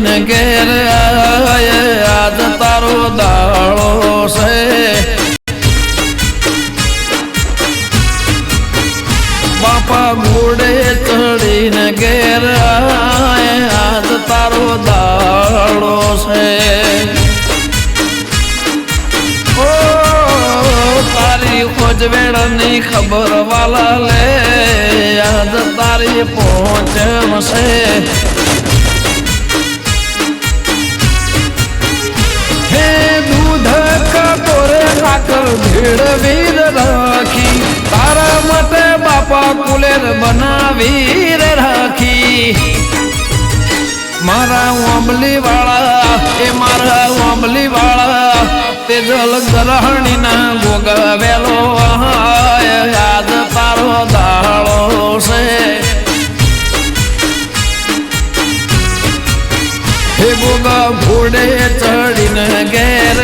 ચડીને ઘેર આજ તારો દાળો છે બાપા ઘોડે ચડીને ઘેર આજ તારો દાળો છે ઓ તારી ખોજવેળની ખબર વાલા લે આજ તારી પહોંચશે હે દૂધ કટોરે સાકર ભેળવીર રાખી તારા માટે બાપા કુલેર બનાવી રાખી મારા ઓંબલી વાળા એ મારા ઓંબલી વાળા તેજલ ગ્રહણી ના ગોગાવેલો યાદ તારો દાળો છે હે ગોગા ઘોડે ચડીને ઘેર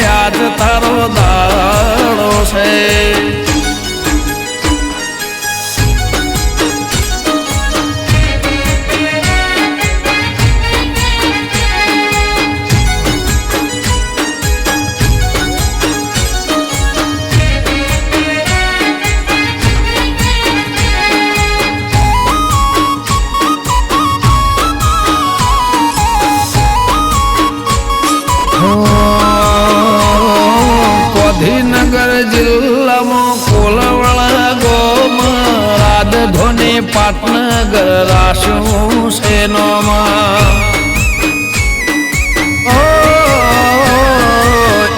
યાદ તારો દાળો છે ગાંધીનગર જિલ્લામાં કોલવણા ગોમ રાજધોની પાટનગર રાશું સેનોમાં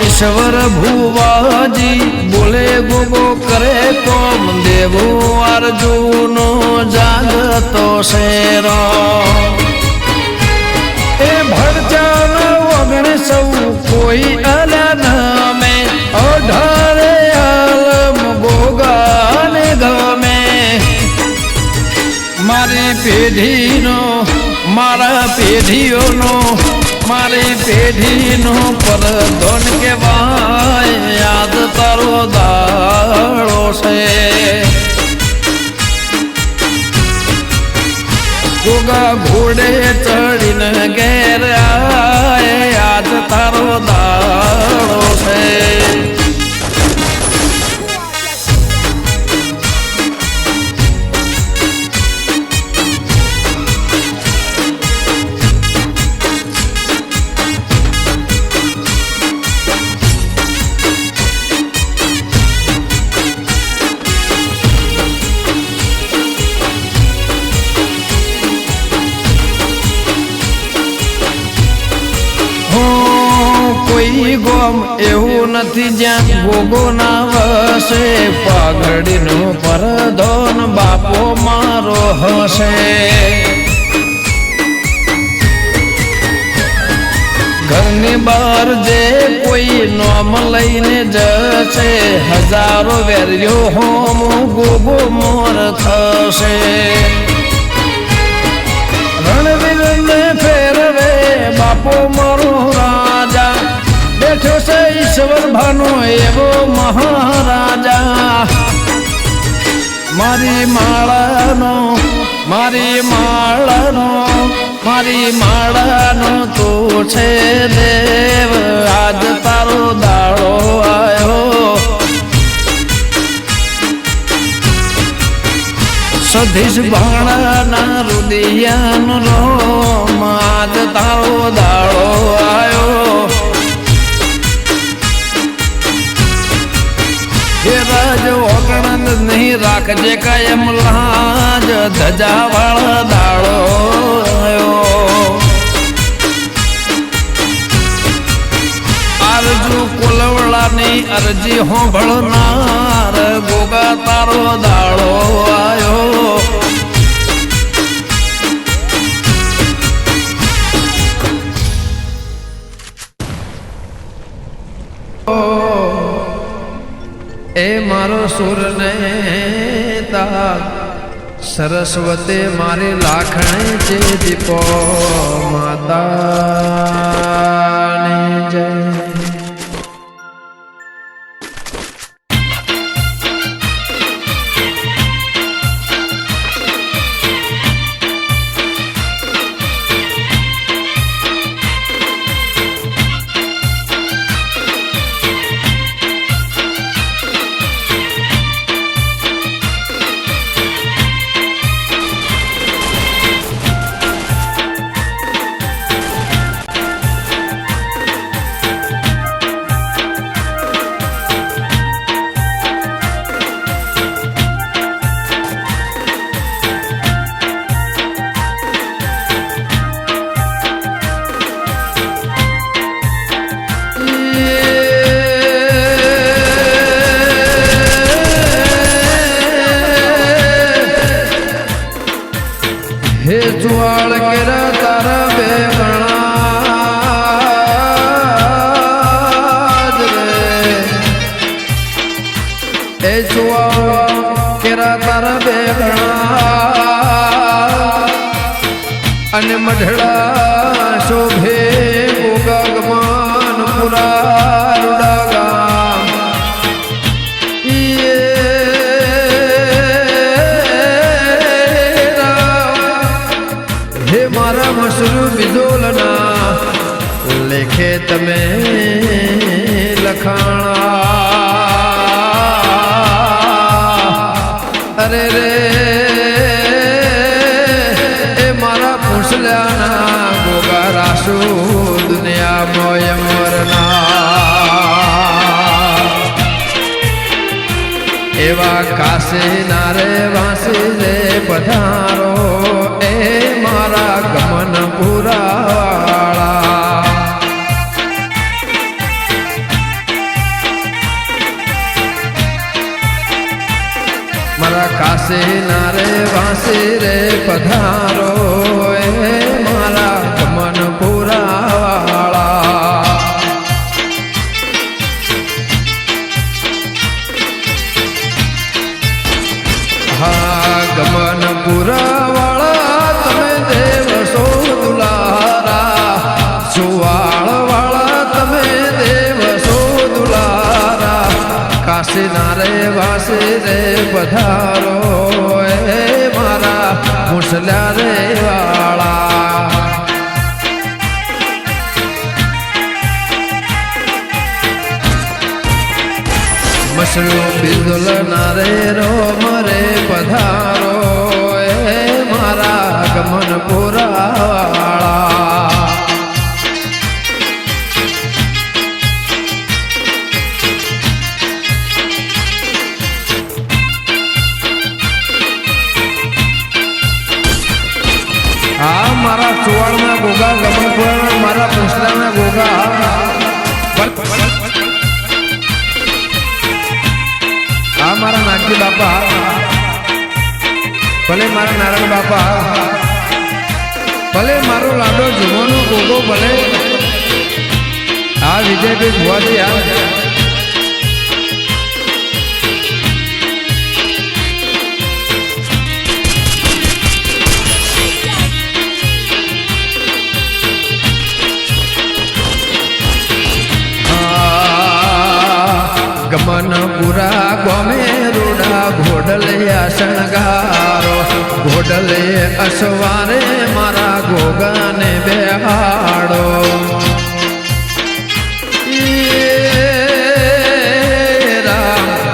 ઈશ્વર ભુવાજી બોલે ગોગો કરે કોમ દેવું અર્જુનો જાગતો શેરો એ ભડચાન વગણ સૌ કોઈ અલ્યા ન અઢારે આલમ ગોગાને ગમે મારી પેઢીનો મારા પેઢીઓનો મારી પેઢીનો પરધોન કહેવાય યાદ તારો દાળો છે ગોગા ઘોડે ચડીને ઘેર યાદ તારો દાળો છે કોઈ ગોમ એવું નથી જ્યાં ગોગો ના વસે પાઘડીનો પરધોન બાપો મારો હશે ઘરની બહાર જે કોઈ નોમ લઈને જશે હજારો વેર્યો હોમ ગોગો મોર થશે રણવીરને ફેરવે બાપો મારો રાજા બેઠો છે ઈશ્વર ભાનો એવો મહારાજા મારી માળાનો મારી માળાનો મારી માળાનો તું છે દેવ આજ તારો દાળો આવ્યો સધીશ ભાણાના રુદિયાનો રોમ આજ તારો દાળો આવ્યો હે રાજ ઓગણંદ નહીં રાખજે કાયમ લાજ ધજા વાળા દાળો આવ્યો આરજુ કોલવડાની અરજી હોંભળનાર ગોગા તારો દાળો આવ્યો એ મારો સુર ને તાગ સરસ્વતી મારી લાખણે છે દીપો માતાની જય સુવા કેરા તારા બેગણા અને મઢડા શોભે ગોગા પુરા રૂડા ગામ હે મારા મસરૂ બિદોલના લેખે તમે લખાણા અરે રે એ મારા પૂછલ્યાના ગોગા રાસુ દુનિયા મોય મરના એવા કાશી નારે વાસી રે પધારો એ મારા ગમન પુરાવાળા મારા કાશી નારે વાસી રે પધારો એ મારા ગમન પુરાવાળા હા ગમન પુરાવાળા તમે દેવ સો દુલારા સુવાળ વાળા તમે દેવ સો દુલારા કાશી નારે વાસી રે પધારો એ મારા મુસલ્યા રે વાળા મસલો બિદુલ નારે રોમ રે પધારો એ મારા ગમન પુરાવાળા આ મારા ચુવાડના ગોગા ગમનપુરા મારા પૂછલાના ગોગા આ મારા નાગજી બાપા ભલે મારા નારાયણ બાપા ભલે મારો લાડો જુવાનો ગોગો ભલે આ વિજયભાઈ ભુવાજી આ ગમન પુરા ગોમે રૂડા ઘોડલિયા શણગારો ઘોડલે અસવારે મારા ગોગાને બેહાડો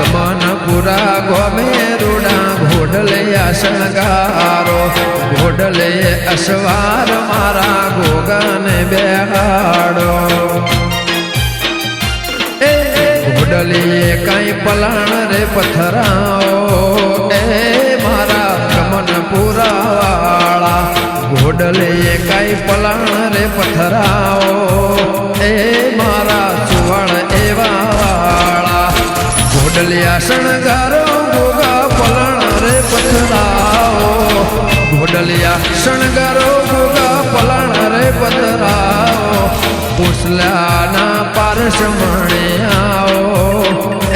ગમન પુરા ગોમે રૂડા ઘોડલિયા શણગારો ઘોડલે અસવાર મારા ગોગાને બેહાડો ઘોડલીએ કઈ પલાણ રે પથરાઓ એ મારા ગમન પુરાવાળા ઘોડલીએ કઈ પલાણ રે પથરાઓ એ મારા સુવળ એવા વાળા ઘોડલિયા શણગારો ગોગા પલાણ રે પથરાઓ ઘોડલિયા શણગારો ગોગા પલાણ રે પથરાઓ પૂછલાના પારસ મણ્યાઓ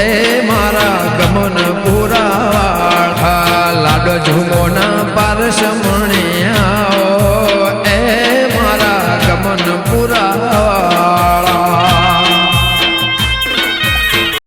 એ મારા ગમન પુરાવાળા લાડો ઝુમોના પારસ મણ્યા